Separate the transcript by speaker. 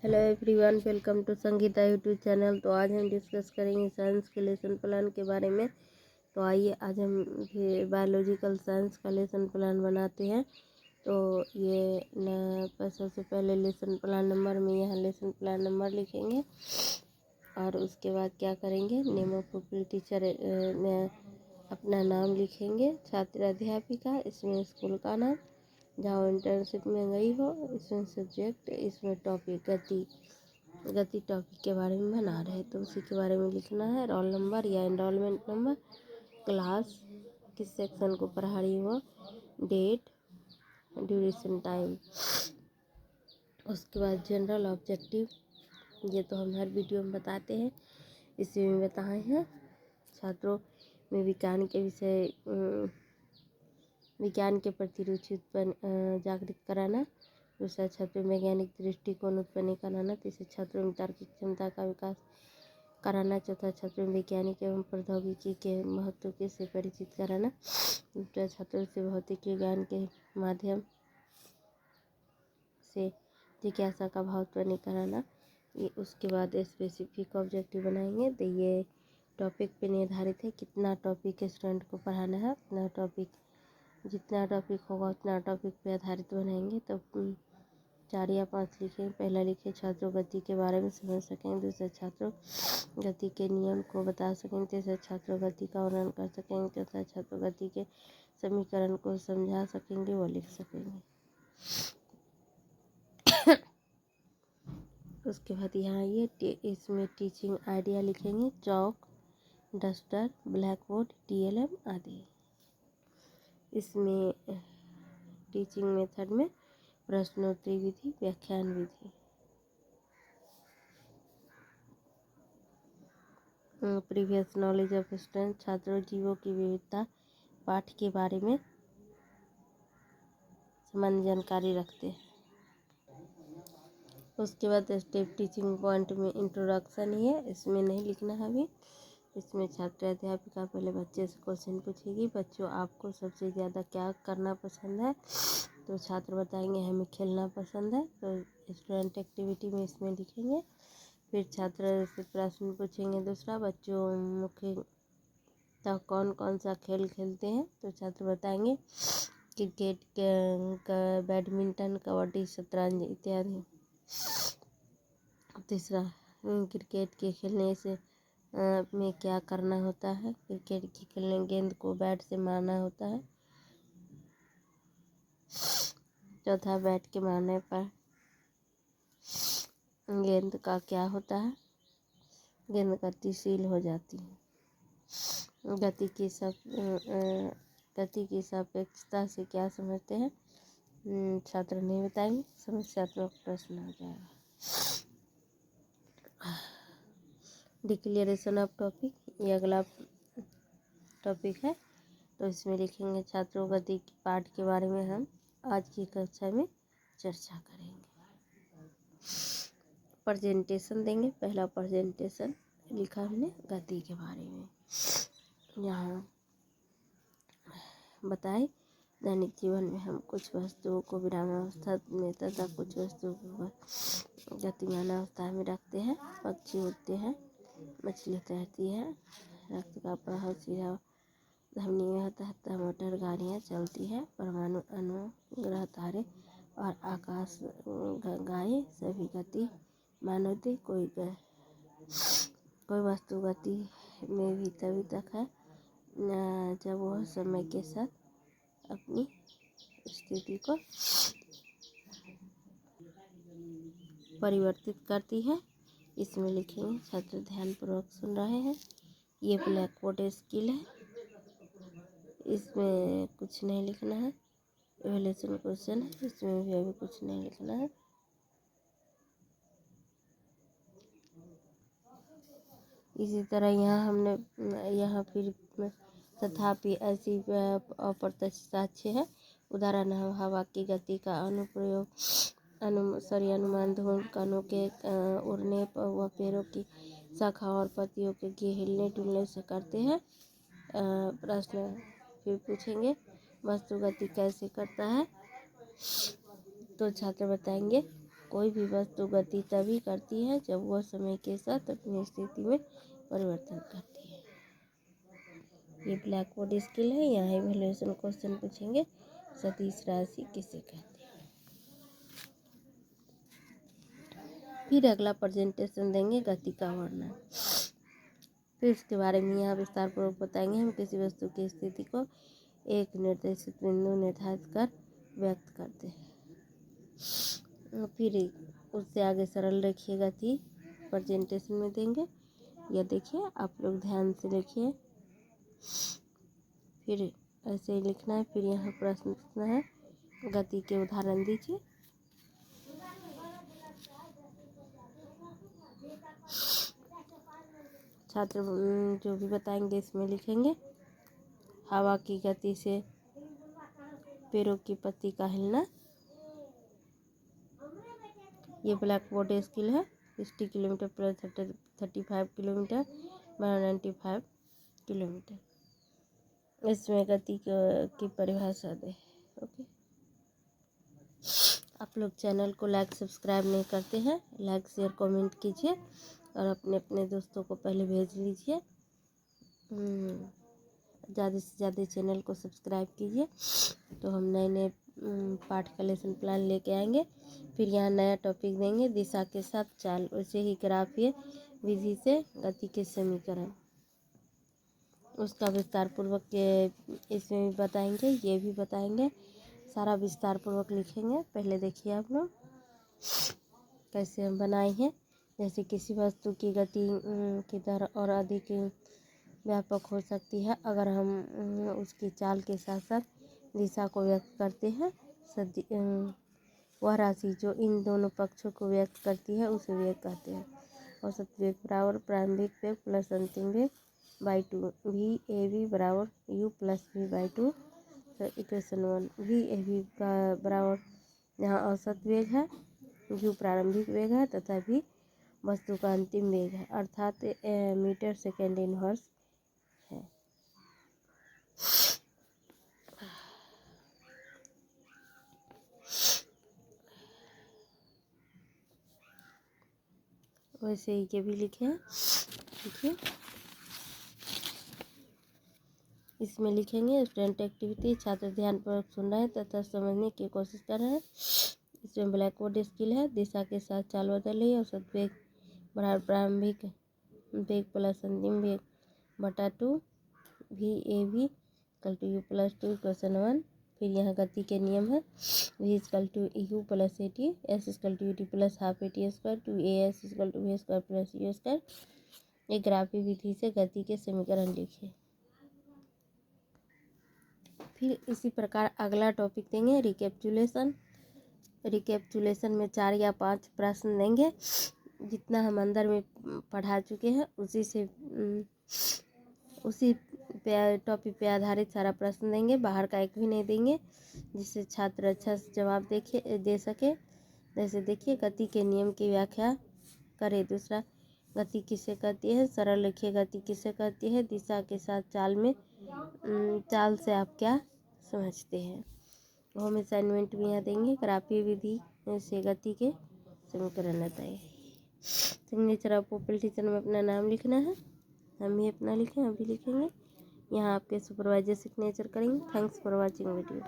Speaker 1: Hello everyone, welcome to Sangeeta YouTube channel. तो आज हम डिस्कस करेंगे साइंस के लेसन प्लान के बारे में। तो आइए आज हम बायोलॉजिकल साइंस का लेसन प्लान बनाते हैं। तो ये सबसे पहले लेसन प्लान नंबर में यहाँ लेसन प्लान नंबर लिखेंगे और उसके बाद क्या करेंगे, नेम ऑफ पीपल टीचर में अपना नाम लिखेंगे, छात्र अध्यापिका, इसमें स्कूल का नाम, जहाँ इंटर्नशिप में गई हो, इसमें सब्जेक्ट, इसमें टॉपिक गति टॉपिक के बारे में बना रहे तो उसी के बारे में लिखना है। रोल नंबर या एनरोलमेंट नंबर, क्लास, किस सेक्शन को पढ़ा रही हो, डेट, ड्यूरेशन टाइम। उसके बाद जनरल ऑब्जेक्टिव, ये तो हम हर वीडियो में बताते हैं, इसी में बताए हैं। छात्रों में विज्ञान के प्रति रुचि उत्पन्न जागृत कराना। दूसरा, छात्रों में वैज्ञानिक दृष्टिकोण उत्पन्न कराना। तीसरे, छात्रों में तार्किक क्षमता का विकास कराना। चौथा, छात्रों में वैज्ञानिक एवं प्रौद्योगिकी के महत्व से परिचित कराना। दूसरा, छात्रों से भौतिक विज्ञान के माध्यम से जिज्ञासा का भाव उत्पन्न कराना। ये उसके बाद स्पेसिफिक ऑब्जेक्टिव बनाएंगे। तो ये टॉपिक पे निर्धारित है कितना टॉपिक स्टूडेंट को पढ़ाना है, जितना टॉपिक होगा उतना टॉपिक पे आधारित बनाएंगे। तो 4 या 5 लिखें। पहला लिखे, छात्रों गति के बारे में समझ सकें। दूसरा, छात्रों गति के नियम को बता सकें। तीसरा, छात्रों गति का वर्णन कर सकेंगे। चौथा, छात्रों गति के समीकरण को समझा सकेंगे, वो लिख सकेंगे। उसके बाद यहाँ ये इसमें टीचिंग आइडिया लिखेंगे, चौक, डस्टर, ब्लैक बोर्ड, TLM आदि। इसमें टीचिंग मेथड में प्रश्नोत्तरी विधि, व्याख्यान विधि। प्रीवियस नॉलेज ऑफ स्टूडेंट, छात्रों जीवों की विविधता पाठ के बारे में सामान्य जानकारी रखते हैं। उसके बाद स्टेप टीचिंग पॉइंट में इंट्रोडक्शन ही है, इसमें नहीं लिखना है अभी। इसमें छात्र अध्यापिका पहले बच्चे से क्वेश्चन पूछेगी, बच्चों आपको सबसे ज़्यादा क्या करना पसंद है? तो छात्र बताएंगे हमें खेलना पसंद है। तो स्टूडेंट एक्टिविटी में इसमें लिखेंगे। फिर छात्र से प्रश्न पूछेंगे दूसरा, बच्चों मुख्यतः कौन कौन सा खेल खेलते हैं? तो छात्र बताएंगे क्रिकेट, बैडमिंटन, कबड्डी, शतरंज इत्यादि। तीसरा, क्रिकेट के खेलने से में क्या करना होता है? क्रिकेट के खेलने गेंद को बैट से मारना होता है। चौथा, बैट के मारने पर गेंद का क्या होता है? गेंद गतिशील हो जाती है। गति की सापेक्षता से क्या समझते हैं? छात्र नहीं बताएंगे, समस्यात्मक प्रश्न हो जाएगा। डिक्लेरेशन ऑफ टॉपिक, ये अगला टॉपिक है। तो इसमें लिखेंगे छात्रों गति के पाठ के बारे में हम आज की कक्षा में चर्चा करेंगे। प्रेजेंटेशन देंगे। पहला प्रेजेंटेशन लिखा हमने गति के बारे में। यहाँ बताए दैनिक जीवन में हम कुछ वस्तुओं को विरामावस्था में तथा कुछ वस्तुओं को गतिमान अवस्था में रखते हैं। पक्षी उड़ते हैं, मछली तैरती है, रक्त का प्रवाह सीधा धमनी में होता है तथा मोटर गाड़ियाँ चलती हैं। परमाणु अणु, ग्रह, तारे और आकाश गायें सभी गति मानवते। कोई वस्तु गति में भी तभी तक है जब वह समय के साथ अपनी स्थिति को परिवर्तित करती है। इसमें लिखेंगे, छात्र ध्यानपूर्वक सुन रहे हैं। ये ब्लैक बोर्ड स्किल है, इसमें कुछ नहीं लिखना है। इवैल्यूएशन क्वेश्चन है, इसमें भी अभी कुछ नहीं लिखना है। इसी तरह यहाँ फिर तथापि ऐसी अप्रत्यक्ष साक्ष्य है। उदाहरण है, हवा की गति का अनुमान धूल कणों के उड़ने व पेड़ों की शाखा और पत्तियों के हिलने डुलने से करते हैं। प्रश्न फिर पूछेंगे, वस्तु गति कैसे करता है? तो छात्र बताएंगे कोई भी वस्तु गति तभी करती है जब वह समय के साथ अपनी स्थिति में परिवर्तन करती है। ये ब्लैक बोर्ड स्किल है। यहाँ इवैल्यूएशन क्वेश्चन पूछेंगे, सदिश राशि किसे कहते हैं। फिर अगला प्रेजेंटेशन देंगे गति का वर्णन। फिर इसके बारे में यहाँ विस्तार पूर्वक बताएंगे। हम किसी वस्तु की स्थिति को एक निर्देशित बिंदु निर्धारित कर व्यक्त करते हैं। फिर उससे आगे सरल रेखीय गति प्रेजेंटेशन में देंगे। यह देखिए, आप लोग ध्यान से लिखिए। फिर ऐसे ही लिखना है। फिर यहाँ प्रश्न पूछना है, गति के उदाहरण दीजिए। छात्र जो भी बताएंगे इसमें लिखेंगे। हवा की गति से पेड़ों की पत्ती का हिलना। ये ब्लैक बोर्ड स्किल है। 60 किलोमीटर प्लस 35 किलोमीटर 95 किलोमीटर। इसमें गति की परिभाषा दे। ओके, आप लोग चैनल को लाइक सब्सक्राइब नहीं करते हैं, लाइक शेयर कमेंट कीजिए और अपने अपने दोस्तों को पहले भेज लीजिए। ज़्यादा से ज़्यादा चैनल को सब्सक्राइब कीजिए, तो हम नए नए पाठ का लेसन प्लान लेके आएंगे। फिर यहाँ नया टॉपिक देंगे, दिशा के साथ चाल। वैसे ही ग्राफीय विधि से गति के समीकरण, उसका विस्तार पूर्वक इसमें भी बताएंगे, ये भी बताएंगे। सारा विस्तार पूर्वक लिखेंगे। पहले देखिए आप लोग कैसे हम बनाए हैं। जैसे किसी वस्तु की गति की दर और अधिक व्यापक हो सकती है अगर हम उसकी चाल के साथ साथ दिशा को व्यक्त करते हैं। वह राशि जो इन दोनों पक्षों को व्यक्त करती है उसे वेग कहते हैं। औसत वेग बराबर प्रारंभिक वेग प्लस अंतिम वेग बाई 2। वी ए वी बराबर u plus v by 2। Equation 1। V a v का बराबर यहाँ औसत वेग है, यू प्रारंभिक वेग है तथा वी वस्तु का अंतिम वेग है, अर्थात मीटर सेकेंड इनवर्स है। वैसे ही के भी लिखे हैं। देखिए इसमें लिखेंगे स्टूडेंट एक्टिविटी। छात्र ध्यानपूर्वक सुन रहे हैं तथा समझने की कोशिश कर रहे हैं। इसमें ब्लैक बोर्ड स्किल है। दिशा के साथ चाल बदल रही है। औसत वेग बराबर प्रारंभिक वेग प्लस अंतिम वेग बटा 2। V a v equal to u plus 2 equation 1। फिर यहाँ गति के नियम है। V equal to u plus a t, s equal to u t plus half a t square, two a s equal to v square plus u square. एक ग्राफी विधि से गति के समीकरण लिखिए। फिर इसी प्रकार अगला टॉपिक देंगे रिकैप्चुलेशन। रिकैप्चुलेशन में 4 या 5 प्रश्न देंगे। जितना हम अंदर में पढ़ा चुके हैं उसी टॉपिक पे आधारित सारा प्रश्न देंगे। बाहर का एक भी नहीं देंगे, जिससे छात्र अच्छा से जवाब दे सके। जैसे देखिए, गति के नियम की व्याख्या करें। दूसरा, गति किसे कहती है। सरल लिखिए, गति किसे कहती है। दिशा के साथ चाल से आप क्या समझते हैं। होम असाइनमेंट भी यहाँ देंगे। ग्राफीय विधि से गति के समीकरण बताइए। सिग्नेचर ऑफ पॉपुलर टीचर में अपना नाम लिखना है। हम भी अपना लिखें, अभी लिखेंगे। यहाँ आपके सुपरवाइजर सिग्नेचर करेंगे। Thanks for watching video.